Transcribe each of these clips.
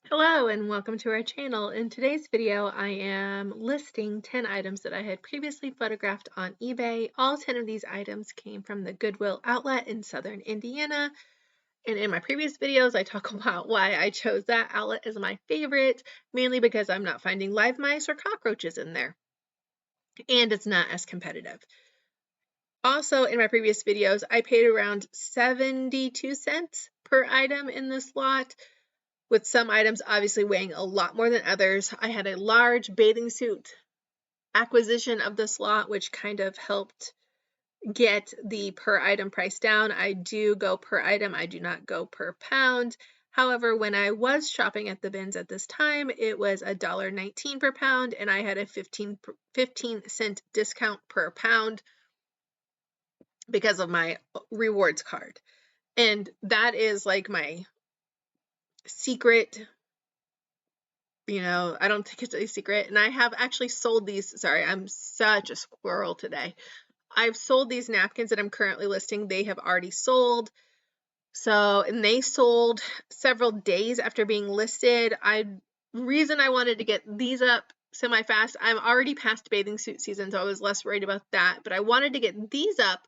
Hello and welcome to our channel. In today's video, I am listing 10 items that I had previously photographed on eBay. All 10 of these items came from the Goodwill outlet in southern Indiana. And in my previous videos, I talk about why I chose that outlet as my favorite, mainly because I'm not finding live mice or cockroaches in there. And it's not as competitive. Also, in my previous videos, I paid around 72 cents per item in this lot, with some items obviously weighing a lot more than others. I had a large bathing suit acquisition of this lot, which kind of helped get the per item price down. I do go per item, I do not go per pound. However, when I was shopping at the bins at this time, it was $1.19 per pound, and I had a 15-cent discount per pound because of my rewards card. And that is like my secret, I don't think it's a secret. And I have actually sold these. Sorry, I'm such a squirrel today. I've sold these napkins that I'm currently listing. They have already sold. And they sold several days after being listed. Reason I wanted to get these up semi-fast, I'm already past bathing suit season, so I was less worried about that. But I wanted to get these up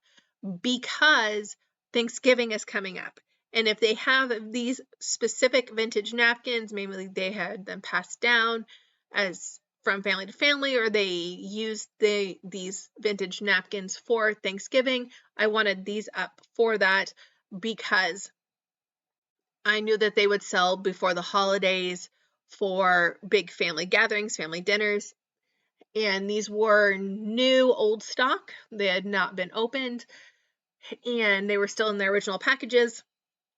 because Thanksgiving is coming up. And if they have these specific vintage napkins, maybe they had them passed down as from family to family, or they used these vintage napkins for Thanksgiving, I wanted these up for that because I knew that they would sell before the holidays for big family gatherings, family dinners. And these were new old stock. They had not been opened, and they were still in their original packages,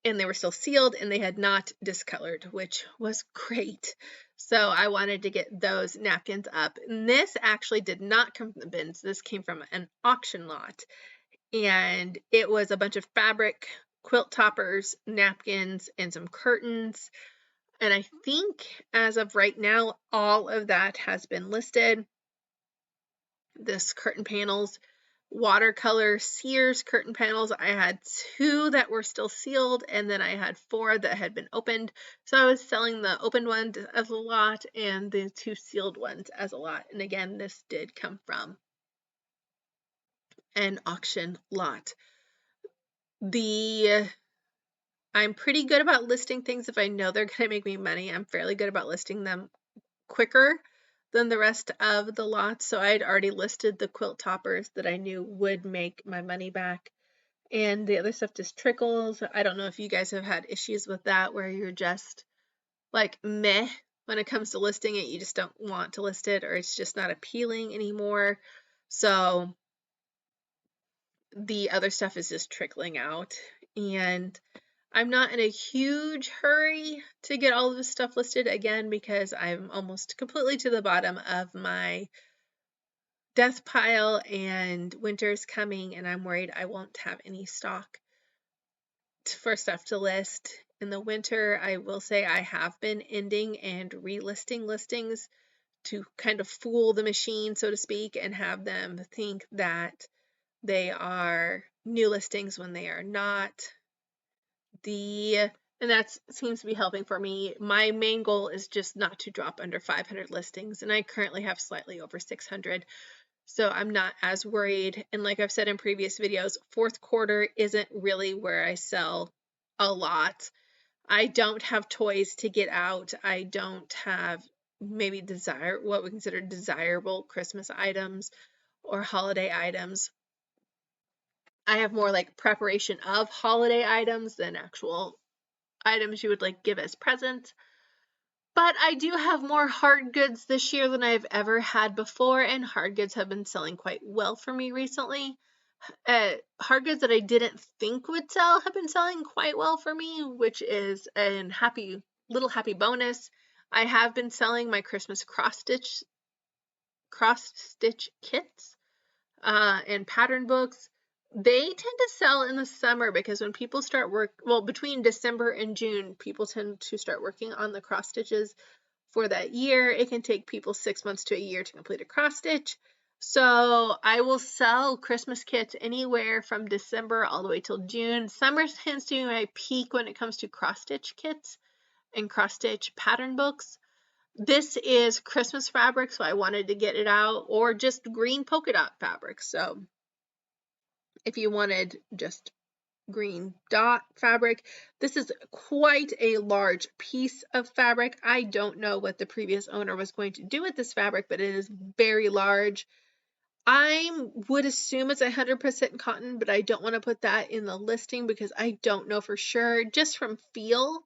and they were still sealed, and they had not discolored, which was great. So I wanted to get those napkins up. And this actually did not come from the bins. This came from an auction lot, and it was a bunch of fabric quilt toppers, napkins, and some curtains. And I think as of right now, all of that has been listed. This curtain panels, watercolor Sears curtain panels. I had 2 that were still sealed, and then I had 4 that had been opened. So I was selling the opened ones as a lot and the 2 sealed ones as a lot. And again, this did come from an auction lot. I'm pretty good about listing things if I know they're going to make me money. I'm fairly good about listing them quicker than the rest of the lots. So I had already listed the quilt toppers that I knew would make my money back. And the other stuff just trickles. I don't know if you guys have had issues with that where you're just like meh when it comes to listing it. You just don't want to list it, or it's just not appealing anymore. So the other stuff is just trickling out. And I'm not in a huge hurry to get all of this stuff listed again because I'm almost completely to the bottom of my death pile, and winter's coming, and I'm worried I won't have any stock for stuff to list. In the winter, I will say I have been ending and relisting listings to kind of fool the machine, so to speak, and have them think that they are new listings when they are not. And that seems to be helping for me. My main goal is just not to drop under 500 listings, and I currently have slightly over 600. So I'm not as worried. And like I've said in previous videos, fourth quarter isn't really where I sell a lot. I don't have toys to get out. I don't have maybe what we consider desirable Christmas items or holiday items. I have more like preparation of holiday items than actual items you would like give as presents. But I do have more hard goods this year than I've ever had before, and hard goods have been selling quite well for me recently. Hard goods that I didn't think would sell have been selling quite well for me, which is a little happy bonus. I have been selling my Christmas cross stitch kits and pattern books. They tend to sell in the summer because when people start between December and June, people tend to start working on the cross stitches for that year. It can take people 6 months to a year to complete a cross stitch. So I will sell Christmas kits anywhere from December all the way till June. Summer tends to be my peak when it comes to cross stitch kits and cross stitch pattern books. This is Christmas fabric, so I wanted to get it out, or just green polka dot fabric. So if you wanted just green dot fabric, this is quite a large piece of fabric. I don't know what the previous owner was going to do with this fabric, but it is very large. I would assume it's 100% cotton, but I don't want to put that in the listing because I don't know for sure. Just from feel,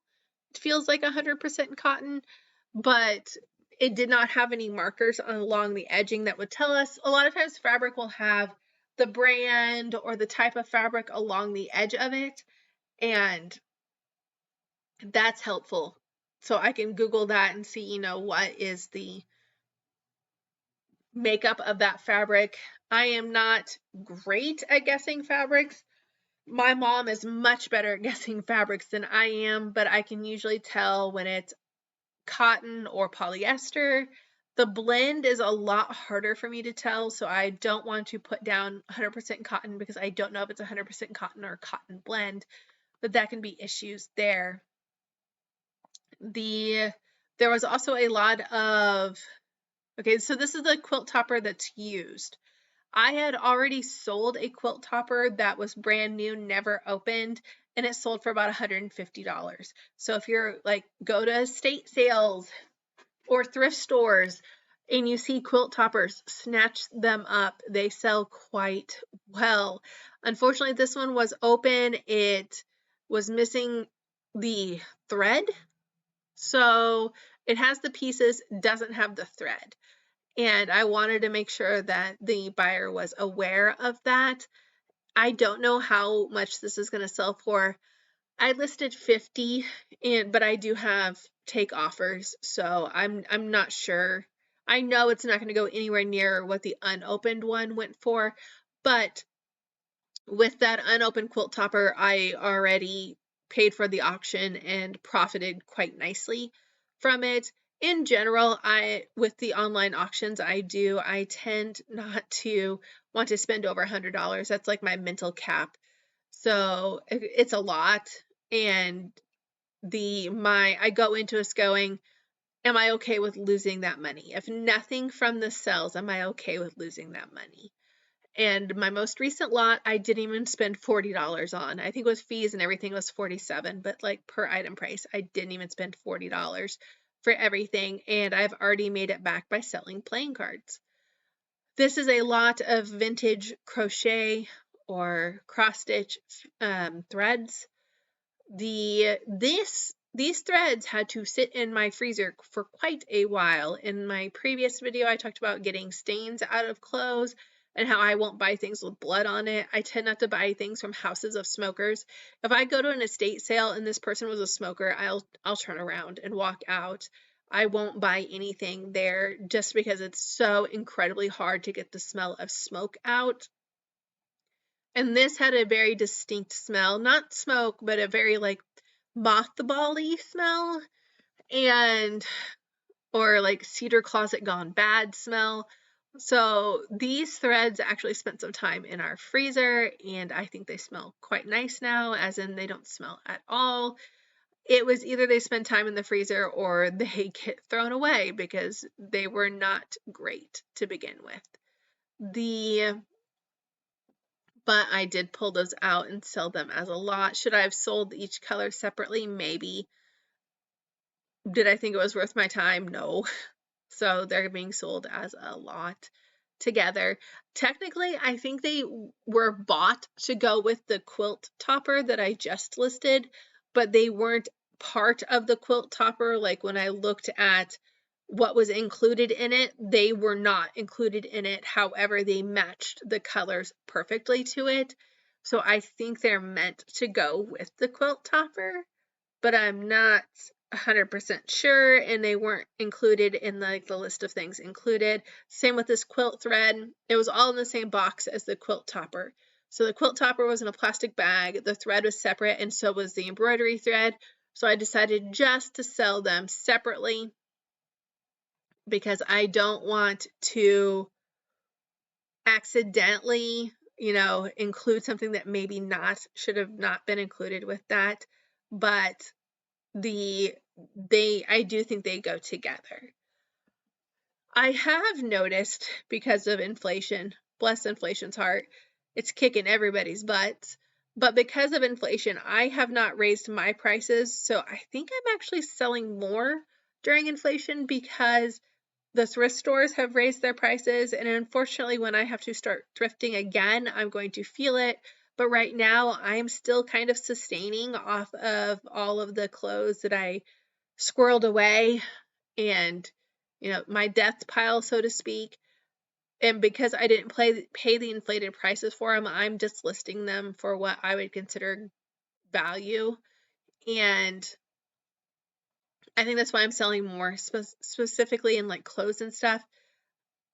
it feels like 100% cotton, but it did not have any markers along the edging that would tell us. A lot of times fabric will have the brand or the type of fabric along the edge of it, and that's helpful. So I can Google that and see, what is the makeup of that fabric. I am not great at guessing fabrics. My mom is much better at guessing fabrics than I am, but I can usually tell when it's cotton or polyester. The blend is a lot harder for me to tell, so I don't want to put down 100% cotton because I don't know if it's 100% cotton or cotton blend, but that can be issues there. There was also a lot of, okay, so this is the quilt topper that's used. I had already sold a quilt topper that was brand new, never opened, and it sold for about $150. So if you're like, go to estate sales or thrift stores and you see quilt toppers, snatch them up. They sell quite well. Unfortunately, this one was open. It was missing the thread. So it has the pieces, doesn't have the thread. And I wanted to make sure that the buyer was aware of that. I don't know how much this is going to sell for. I listed 50, but I do have take offers, so I'm not sure. I know it's not going to go anywhere near what the unopened one went for, but with that unopened quilt topper, I already paid for the auction and profited quite nicely from it. In general, with the online auctions I tend not to want to spend over $100. That's like my mental cap. So it's a lot, and I go into this going, am I okay with losing that money? If nothing from this sells, am I okay with losing that money? And my most recent lot, I didn't even spend $40 on. I think with fees and everything was $47, but like per item price, I didn't even spend $40 for everything, and I've already made it back by selling playing cards. This is a lot of vintage crochet or cross stitch threads. These threads had to sit in my freezer for quite a while. In my previous video, I talked about getting stains out of clothes and how I won't buy things with blood on it. I tend not to buy things from houses of smokers. If I go to an estate sale and this person was a smoker, I'll turn around and walk out. I won't buy anything there just because it's so incredibly hard to get the smell of smoke out. And this had a very distinct smell, not smoke, but a very like mothball-y smell, or like cedar closet gone bad smell. So these threads actually spent some time in our freezer, and I think they smell quite nice now, as in they don't smell at all. It was either they spend time in the freezer or they get thrown away because they were not great to begin with. But I did pull those out and sell them as a lot. Should I have sold each color separately? Maybe. Did I think it was worth my time? No. So they're being sold as a lot together. Technically, I think they were bought to go with the quilt topper that I just listed, but they weren't part of the quilt topper. Like when I looked at what was included in it, they were not included in it. However, they matched the colors perfectly to it. So I think they're meant to go with the quilt topper, but I'm not 100% sure, and they weren't included in the list of things included. Same with this quilt thread. It was all in the same box as the quilt topper. So the quilt topper was in a plastic bag, the thread was separate, and so was the embroidery thread. So I decided just to sell them separately because I don't want to accidentally, include something that maybe should have not been included with that. But the I do think they go together. I have noticed, because of inflation, bless inflation's heart, it's kicking everybody's butts. But because of inflation, I have not raised my prices. So I think I'm actually selling more during inflation because the thrift stores have raised their prices. And unfortunately, when I have to start thrifting again, I'm going to feel it. But right now, I'm still kind of sustaining off of all of the clothes that I squirreled away and, my death pile, so to speak. And because I didn't pay the inflated prices for them, I'm just listing them for what I would consider value. And I think that's why I'm selling more, specifically in like clothes and stuff.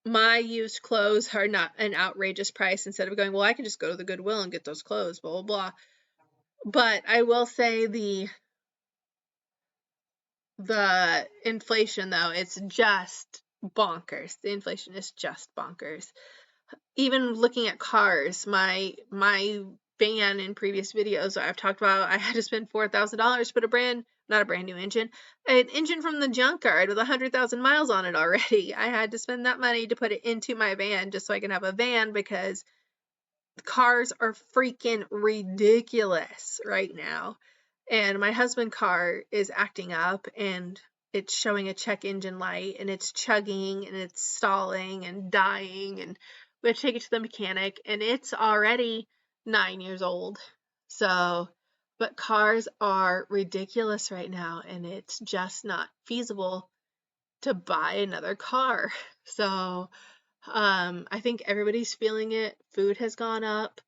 My used clothes are not an outrageous price, instead of going, well, I can just go to the Goodwill and get those clothes, blah, blah, blah. But I will say the inflation, though, it's just bonkers. The inflation is just bonkers. Even looking at cars, my van in previous videos I've talked about, I had to spend $4,000 to put not a brand new engine, an engine from the junkyard with 100,000 miles on it already. I had to spend that money to put it into my van just so I can have a van, because cars are freaking ridiculous right now. And my husband's car is acting up, and it's showing a check engine light, and it's chugging and it's stalling and dying, and we have to take it to the mechanic, and it's already 9 years old. So, but cars are ridiculous right now, and it's just not feasible to buy another car. So, I think everybody's feeling it. Food has gone up.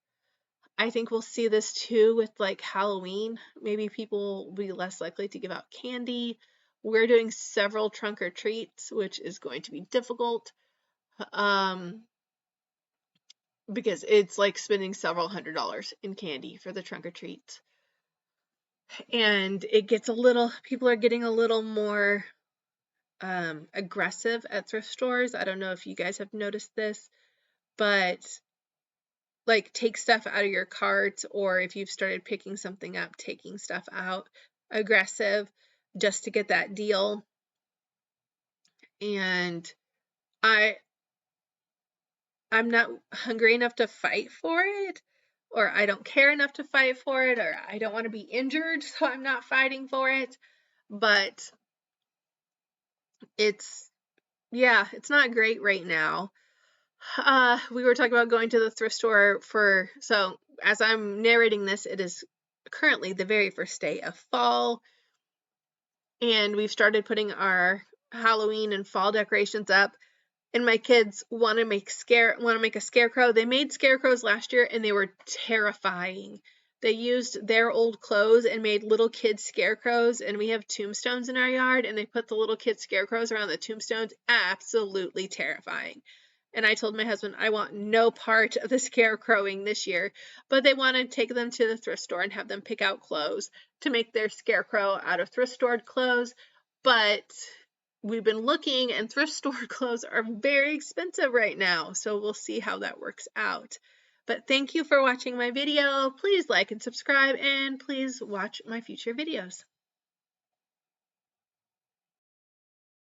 I think we'll see this too with like Halloween. Maybe people will be less likely to give out candy. We're doing several trunk or treats, which is going to be difficult, because it's like spending several $100s in candy for the trunk or treats. And it gets people are getting a little more aggressive at thrift stores. I don't know if you guys have noticed this, but like, take stuff out of your cart, or if you've started picking something up, taking stuff out, aggressive, just to get that deal. And I'm not hungry enough to fight for it, or I don't care enough to fight for it, or I don't want to be injured, so I'm not fighting for it. But it's not great right now. We were talking about going to the thrift store so as I'm narrating this, it is currently the very first day of fall, and we've started putting our Halloween and fall decorations up, and my kids want to make a scarecrow. They made scarecrows last year, and they were terrifying. They used their old clothes and made little kid scarecrows, and we have tombstones in our yard, and they put the little kid scarecrows around the tombstones. Absolutely terrifying. And I told my husband, I want no part of the scarecrowing this year. But they want to take them to the thrift store and have them pick out clothes to make their scarecrow out of thrift stored clothes. But we've been looking, and thrift store clothes are very expensive right now. So we'll see how that works out. But thank you for watching my video. Please like and subscribe, and please watch my future videos.